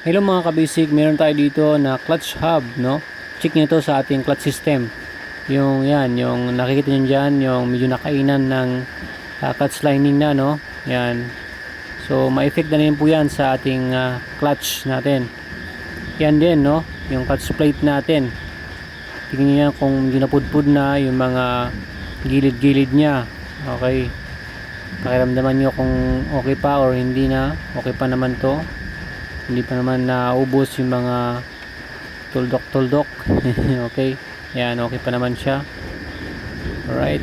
Hello mga kabisig, meron tayo dito na clutch hub, no? Check nyo to sa ating clutch system. Yung yan, yung nakikita nyo dyan, yung medyo nakainan ng clutch lining na, no? Yan. So, ma-effect na rin po yan sa ating clutch natin. Yan din, no? Yung clutch plate natin. Tingnan nyo yan kung medyo napudpud na yung mga gilid-gilid nya. Okay. Pakiramdaman nyo kung okay pa or hindi na. Okay pa naman to. Hindi pa naman naubos yung mga tuldok-tuldok. Okay. Yan, okay pa naman siya. Alright.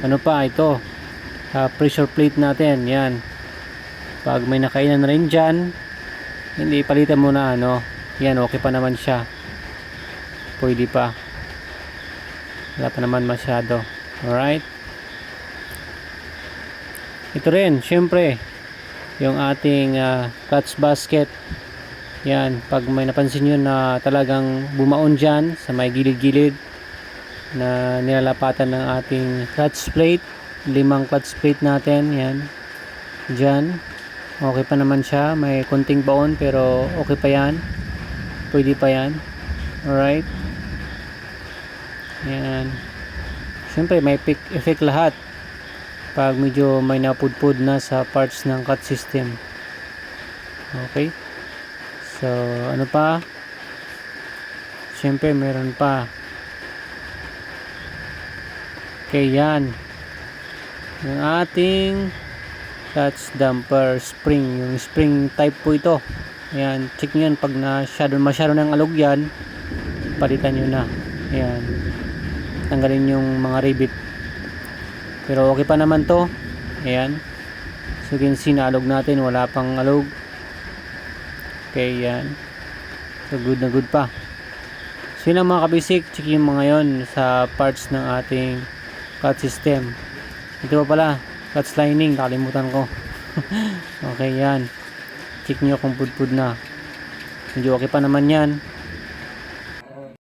Ano pa ito? Pressure plate natin. Yan. Pag may nakainan rin dyan, hindi, palitan mo na, ano. Yan, okay pa naman siya. Pwede pa. Wala pa naman masyado. Alright. Ito rin, syempre, yung ating clutch basket. Yan, pag may napansin nyo na talagang bumaon dyan sa may gilid-gilid na nilalapatan ng ating clutch plate, 5 clutch plate natin, yan, dyan, okay pa naman siya, may konting baon pero okay pa yan, pwede pa yan. Alright, yan, syempre may effect lahat pag medyo may napudpud na sa parts ng clutch system. Okay, so ano pa, syempre meron pa. Okay, yan yung ating clutch damper spring, yung spring type po ito. Ayan, check nyo yan pag masyado ng alog yan, palitan nyo na. Ayan, tanggalin yung mga rivet. Pero okay pa naman to. Ayan, so you can see na alog natin, wala pang alog. Okay, yan, so good na good pa. So yun lang mga kabisik, check yung mga yon sa parts ng ating clutch system. Ito pa pala, clutch lining, nakalimutan ko. Okay, yan, check nyo kung pudpud na. Medyo okay pa naman yan.